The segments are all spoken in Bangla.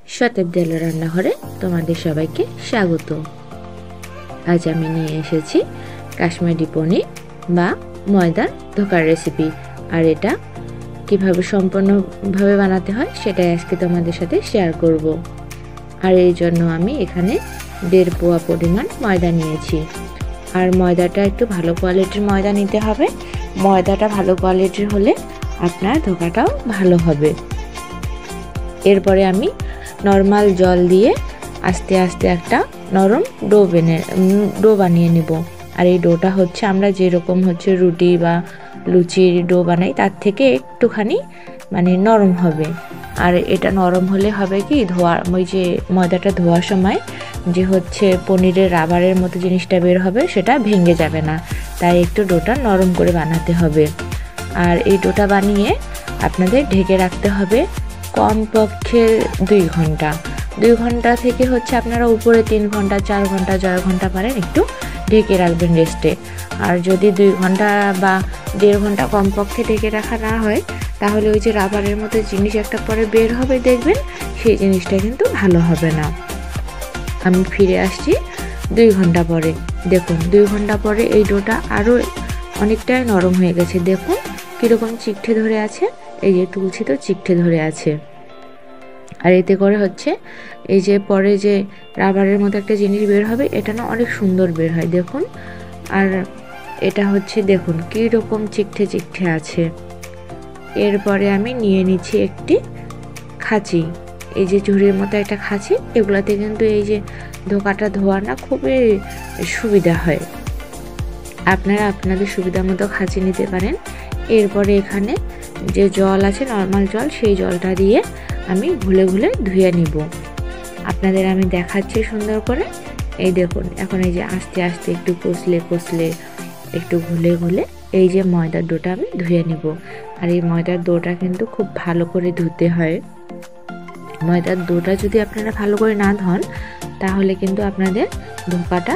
শতেব দেলো রান্নাঘরে তোমাদের সবাইকে স্বাগত। আজ আমি নিয়ে এসেছি কাশ্মীরি পনির বা ময়দার ধোকার রেসিপি, আর এটা কিভাবে সম্পূর্ণভাবে বানাতে হয় সেটাই আজকে তোমাদের সাথে শেয়ার করব। আর এই জন্য আমি এখানে 1.5 পোয়া পরিমাণ ময়দা নিয়েছি। আর ময়দাটা একটু ভালো কোয়ালিটির ময়দা নিতে হবে। ময়দাটা ভালো কোয়ালিটির হলে আপনার ধোকাটাও ভালো হবে। এরপরে আমি নরমাল জল দিয়ে আস্তে আস্তে একটা নরম ডো বানিয়ে নেব। আর এই ডোটা হচ্ছে আমরা যেরকম হচ্ছে রুটি বা লুচির ডো বানাই তার থেকে একটুখানি নরম হবে। আর এটা নরম হলে হবে কি, ওই যে ময়দাটা ধোয়ার সময় যে হচ্ছে পনিরের রাবারের মতো জিনিসটা বের হবে সেটা ভেঙে যাবে না, তাই একটু ডোটা নরম করে বানাতে হবে। আর এই ডোটা বানিয়ে আপনাদের ঢেকে রাখতে হবে কমপক্ষে 2 ঘন্টা। 2 ঘন্টা থেকে হচ্ছে আপনারা উপরে 3 ঘন্টা 4 ঘন্টা যত ঘন্টা পারেন একটু ঢেকে রাখবেন রেস্টে। আর যদি 2 ঘন্টা বা 1.5 ঘন্টা কমপক্ষে ঢেকে রাখা না হয় তাহলে ওই যে রাবারের মতো জিনিস একটা পরে বের হবে দেখবেন, সেই জিনিসটা কিন্তু ভালো হবে না। আমি ফিরে আসছি 2 ঘন্টা পরে। দেখুন 2 ঘন্টা পরে এই ডোটা আরও অনেকটাই নরম হয়ে গেছে। দেখুন কীরকম চিকঠে ধরে আছে, এই যে তুলছি তো চিকঠে ধরে আছে। আর এতে করে হচ্ছে এই যে পরে যে রাবারের মতো একটা জিনিস বের হবে এটা না অনেক সুন্দর বের হয় দেখুন। আর এটা হচ্ছে দেখুন কীরকম চিকঠে আছে। এরপরে আমি নিয়ে নিচ্ছি একটি খাঁচি, এই যে ঝুড়ির মতো একটা খাঁচি। এগুলাতে কিন্তু এই যে ধোকাটা ধোয়া না খুবই সুবিধা হয়। আপনারা আপনাদের সুবিধা মতো খাঁচি নিতে পারেন। এরপরে এখানে যে জল আছে নর্মাল জল, সেই জলটা দিয়ে আমি ঘুলে ধুয়ে নিব। আপনাদের আমি দেখাচ্ছি সুন্দর করে। এই দেখুন এখন এই যে আস্তে আস্তে একটু কষলে একটু ঘুলে এই যে ময়দার ডোটা আমি ধুয়ে নিব। আর এই ময়দার ডোটা কিন্তু খুব ভালো করে ধুতে হয়। ময়দার ডোটা যদি আপনারা ভালো করে না ধোন তাহলে কিন্তু আপনাদের ধোকাটা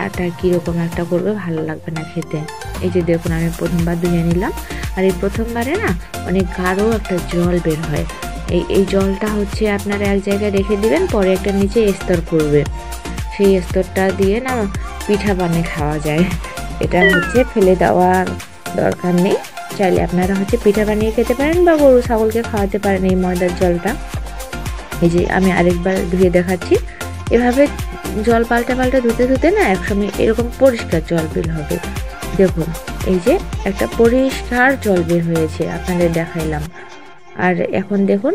আটা কীরকম একটা করবে, ভালো লাগবে না খেতে। এই যে দেখুন আমি প্রথমবার ধুয়ে নিলাম। আর এই প্রথমবারে না অনেক গাঢ় একটা জল বের হয়। এই জলটা হচ্ছে আপনারা এক জায়গায় রেখে দিবেন, পরে একটা নিচে স্তর করবে। সেই স্তরটা দিয়ে না পিঠা বানিয়ে খাওয়া যায়। এটা হচ্ছে ফেলে দেওয়ার দরকার নেই, চাইলে আপনারা হচ্ছে পিঠা বানিয়ে খেতে পারেন বা গরু ছাগলকে খাওয়াতে পারেন এই ময়দার জলটা। এই যে আমি আরেকবার ধুয়ে দেখাচ্ছি। এভাবে জল পাল্টা ধুতে না একসময় এরকম পরিষ্কার জল বের হবে। দেখুন এই যে একটা পরিষ্কার জল বের হয়েছে, আপনাদের দেখাইলাম। আর এখন দেখুন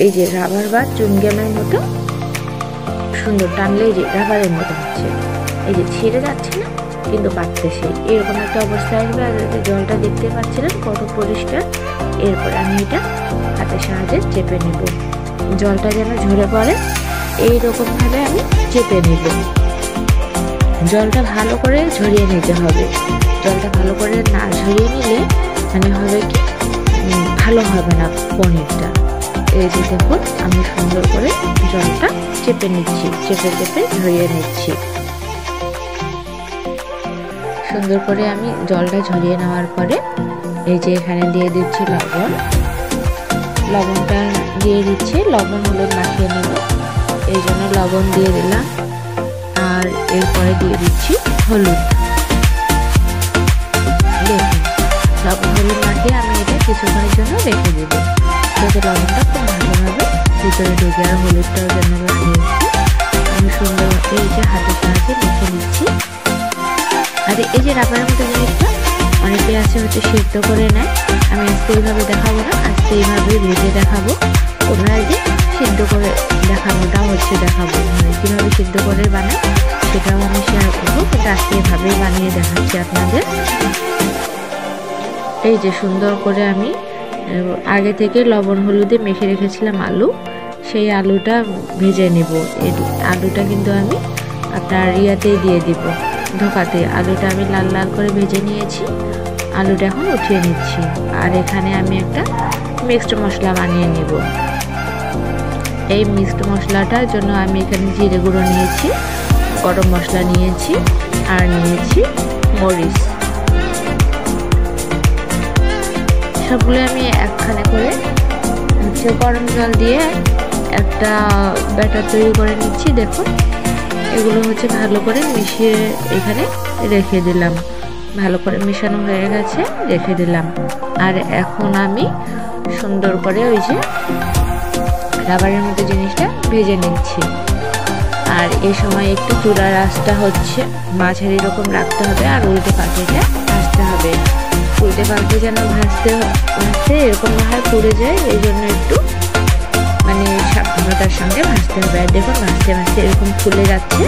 এই যে রাবার বা চুইংগামের মতো সুন্দর টানলে যে রাবারের মতো হচ্ছে, এই যে ছিঁড়ে যাচ্ছে না কিন্তু পাচ্ছে এরকম একটা অবস্থা আসবে। আর জলটা দেখতে পাচ্ছিলেন কত পরিষ্কার। এরপর আমি এটা হাতের সাহায্যে চেপে নেব, জলটা যেন ঝরে পড়ে এইরকমভাবে আমি চেপে নেব। জলটা ভালো করে ঝরিয়ে নিতে হবে। জলটা ভালো করে না ঝরিয়ে নিলে হবে কি ভালো হবে না পনিরটা। এই যে দেখুন আমি সুন্দর করে জলটা চেপে নিচ্ছি, চেপে ঝরিয়ে নিচ্ছি। সুন্দর করে আমি জলটা ঝরিয়ে নেওয়ার পরে এই যে এখানে দিয়ে দিচ্ছি লবণটা দিয়ে দিচ্ছি। লবণ হলুদ মাখিয়ে নেব, এই জন্য লবণ দিয়ে দিলাম। আর এরপরে দিয়ে দিচ্ছি হলুদ। দেখুন লবণ হলুদ মাখিয়ে আমি এটা কিছুক্ষণের জন্য রেখে দেব, যাতে লবণটা খুব ভালোভাবে ভিতরে ঢুকে আর হলুদটাও যেন লাগিয়ে আমি সুন্দর এই যে হাতের সাহায্যে মেখে নিচ্ছি। আর এই যে রাবারের মতো জিনিসটা অনেকে আছে হচ্ছে সিদ্ধ করে নেয়, আমি আজকে এইভাবে দেখাবো না, আজকে এইভাবে ভেজে দেখাবো। তোমরা যে সিদ্ধ করে দেখানোটাও হচ্ছে দেখাবো, কীভাবে সিদ্ধ করে বানায় সেটাও আমি শেয়ার করবো, কিন্তু আজকে এভাবেই বানিয়ে দেখাচ্ছি আপনাদের। এই যে সুন্দর করে আমি আগে থেকে লবণ হলুদে মেখে রেখেছিলাম আলু, সেই আলুটা ভেজে নেব। এই আলুটা কিন্তু আমি আপনার ইয়াতেই দিয়ে দিব, ধোকাতে। আলুটা আমি লাল লাল করে ভেজে নিয়েছি, আলুটা এখন উঠিয়ে নিচ্ছি। আর এখানে আমি একটা মিক্সড মশলা বানিয়ে নেব। এই মিক্সড মশলাটার জন্য আমি এখানে জিরে গুঁড়ো নিয়েছি, গরম মশলা নিয়েছি, আর নিয়েছি মরিচ। সবগুলো আমি একখানে করে হচ্ছে গরম জল দিয়ে একটা ব্যাটার তৈরি করে নিচ্ছি। দেখুন এগুলো হচ্ছে ভালো করে মিশিয়ে এখানে রেখে দিলাম। ভালো করে মেশানো হয়ে গেছে, রেখে দিলাম। আর এখন আমি সুন্দর করে ওই যে রাবারের মতো জিনিসটা ভেজে নিচ্ছি। আর এই সময় একটু চুলার আঁচটা হচ্ছে মাঝারি রকম রাখতে হবে, আর উল্টে পাল্টে ভাজতে হবে। উল্টে পাল্টে যেন ভাজতে এরকম না হয় পুড়ে যায়, এই জন্য একটু মানে সাবধানতার সঙ্গে ভাজতে হবে। আর দেখুন ভাজতে ভাজতে এরকম ফুলে যাচ্ছে,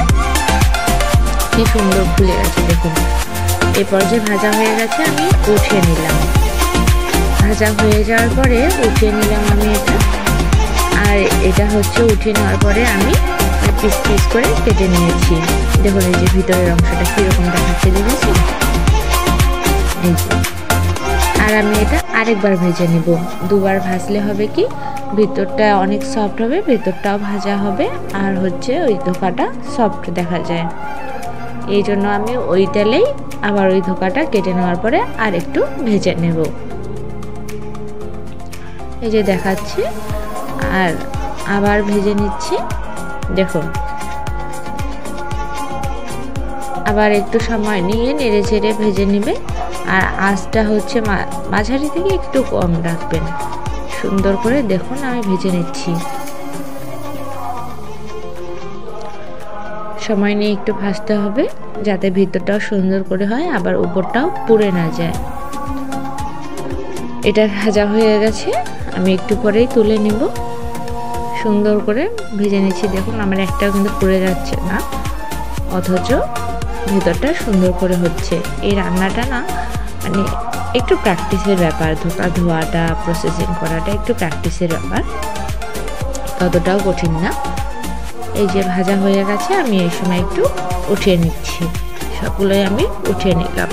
কি সুন্দর ফুলে গেছে দেখুন। এই পর্যায়ে ভাজা হয়ে গেছে, আমি উঠিয়ে নিলাম। ভাজা হয়ে যাওয়ার পরে উঠিয়ে নিলাম আমি এটা। আর এটা হচ্ছে উঠিয়ে নেওয়ার পরে আমি পিস পিস করে কেটে নিয়েছি। দেখুন এই যে ভিতরের অংশটা কীরকম দেখাচ্ছে, দেখেছি এই যে। আর আমি এটা আরেকবার ভেজে নেব। দুবার ভাজলে হবে কি, ভিতরটা অনেক সফট হবে, ভিতরটাও ভাজা হবে, আর হচ্ছে ওই ধোকাটা সফট দেখা যায়। এই জন্য আমি ওই তেলেই আবার ওই ধোকাটা কেটে নেওয়ার পরে আর একটু ভেজে নেব। এই যে দেখাচ্ছি, আর আবার ভেজে নিচ্ছি। দেখুন আবার একটু সময় নিয়ে নেড়ে চেড়ে ভেজে নেবে। আর আঁচটা হচ্ছে মাঝারি থেকে একটু কম রাখবেন। সুন্দর করে দেখুন আমি ভেজে নিচ্ছি। সময় নিয়ে একটু ভাজতে হবে যাতে ভিতরটাও সুন্দর করে হয়, আবার উপরটাও পুড়ে না যায়। এটা ভাজা হয়ে গেছে, আমি একটু পরেই তুলে নেব। সুন্দর করে ভেজে নিচ্ছি। দেখুন আমার একটাও কিন্তু পুড়ে যাচ্ছে না, অথচ ভেতরটা সুন্দর করে হচ্ছে। এই রান্নাটা না মানে একটু প্র্যাকটিসের ব্যাপার। ধোকা ধোয়াটা, প্রসেসিং করাটা একটু প্র্যাকটিসের ব্যাপার, ততটাও কঠিন না। এই যে ভাজা হয়ে গেছে, আমি এই সময় একটু উঠিয়ে নিচ্ছি। সবগুলোই আমি উঠিয়ে নিলাম।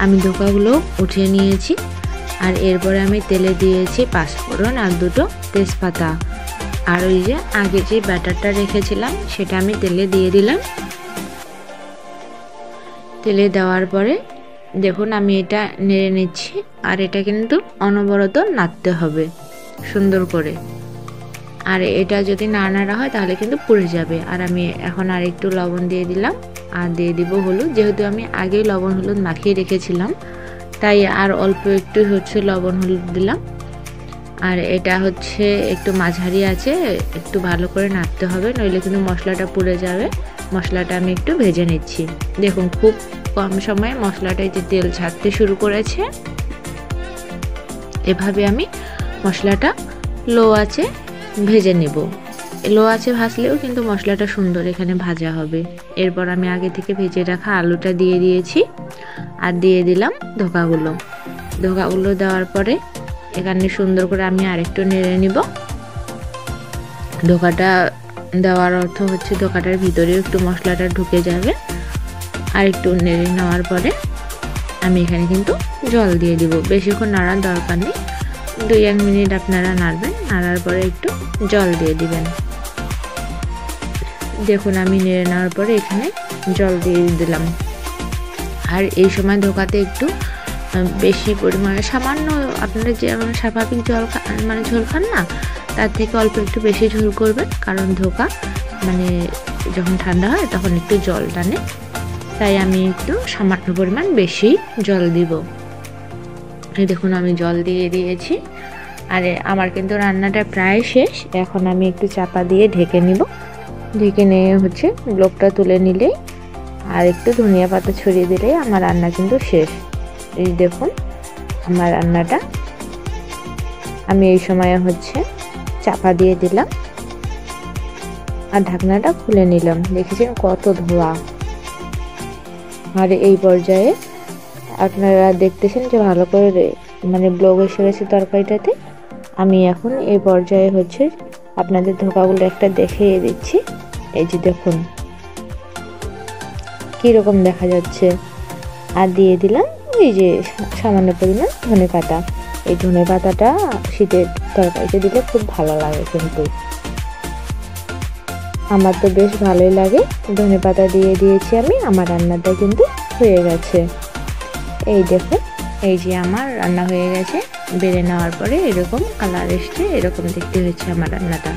আমি ধোকাগুলো উঠিয়ে নিয়েছি। আর এরপরে আমি তেলে দিয়েছি পাঁচফোড়ন আর দুটো তেজপাতা। আর ওই যে আগে যে ব্যাটারটা রেখেছিলাম সেটা আমি তেলে দিয়ে দিলাম। তেলে দেওয়ার পরে দেখুন আমি এটা নেড়ে নিচ্ছি। আর এটা কিন্তু অনবরত নাড়তে হবে সুন্দর করে। আর এটা যদি না নাড়া হয় তাহলে কিন্তু পুড়ে যাবে। আর আমি এখন আর একটু লবণ দিয়ে দিলাম, আর দিয়ে দিব হলুদ। যেহেতু আমি আগেই লবণ হলুদ মাখিয়ে রেখেছিলাম, তাই আর অল্প একটু হচ্ছে লবণ হলুদ দিলাম। আর এটা হচ্ছে একটু মাঝারি আছে, একটু ভালো করে নাড়তে হবে, নইলে কিন্তু মশলাটা পুড়ে যাবে। মশলাটা আমি একটু ভেজে নিচ্ছি। দেখুন খুব কম সময়ে মশলাটা যে তেল ছাড়তে শুরু করেছে। এভাবে আমি মশলাটা লো আছে ভেজে নেব। লো আছে ভাজলেও কিন্তু মশলাটা সুন্দর এখানে ভাজা হবে। এরপর আমি আগে থেকে ভেজে রাখা আলুটা দিয়ে দিয়েছি, আর দিয়ে দিলাম ধোকাগুলো। ধোকাগুলো দেওয়ার পরে এখানে সুন্দর করে আমি আরেকটু নেড়ে নিব। ধোকাটা দেওয়ার অর্থ হচ্ছে ধোকাটার ভিতরেও একটু মশলাটা ঢুকে যাবে। আর একটু নেড়ে নেওয়ার পরে আমি এখানে কিন্তু জল দিয়ে দিব। বেশিক্ষণ নাড়ার দরকার নেই, 2-1 মিনিট আপনারা নাড়বেন। নাড়ার পরে একটু জল দিয়ে দিবেন। দেখুন আমি নেড়ে নেওয়ার পরে এখানে জল দিয়ে দিলাম। আর এই সময় ধোকাতে একটু বেশি পরিমাণে, সামান্য আপনারা যেমন স্বাভাবিক জল মানে ঝোল খান না, তার থেকে অল্প একটু বেশি ঝোল করবেন। কারণ ধোকা মানে যখন ঠান্ডা হয় তখন একটু জল টানে, তাই আমি একটু সামান্য পরিমাণ বেশি জল দিব। এই দেখুন আমি জল দিয়ে দিয়েছি। আর আমার কিন্তু রান্নাটা প্রায় শেষ। এখন আমি একটু চাপা দিয়ে ঢেকে নিব। ঢেকে নিয়ে হচ্ছে ব্লকটা তুলে নিলেই আর একটু ধনিয়া পাতা ছড়িয়ে দিলেই আমার রান্না কিন্তু শেষ। এই দেখুন আমার রান্নাটা আমি এই সময় হচ্ছে চাপা দিয়ে দিলাম আর ঢাকনাটা খুলে নিলাম। দেখেছেন কত ধোয়া। আর এই পর্যায়ে আপনারা দেখতেছেন যে ভালো করে মানে ব্লক এসে গেছে তরকারিটাতে। আমি এখন এই পর্যায়ে হচ্ছে আপনাদের ধোকাগুলো একটা দেখিয়ে দিচ্ছি। এই যে দেখুন কীরকম দেখা যাচ্ছে। আর দিয়ে দিলাম এই যে সামান্য পরিমাণ ধনেপাতা। এই ধনেপাতাটা শীতের তরকারিতে দিলে খুব ভালো লাগে, কিন্তু আমার তো বেশ ভালোই লাগে। ধনেপাতা দিয়ে দিয়েছি আমি। আমার রান্নাটা কিন্তু হয়ে গেছে। এই দেখুন এই যে আমার রান্না হয়ে গেছে। বেড়ে নেওয়ার পরে এরকম কালার এসছে, এরকম দেখতে হয়েছে আমার রান্নাটা।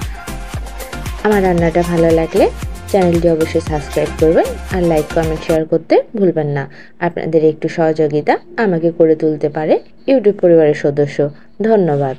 আমার রান্নাটা ভালো লাগলে চ্যানেলটি অবশ্যই সাবস্ক্রাইব করবেন আর লাইক কমেন্ট শেয়ার করতে ভুলবেন না। আপনাদের একটু সহযোগিতা আমাকে করে তুলতে পারে ইউটিউব পরিবারের সদস্য। ধন্যবাদ।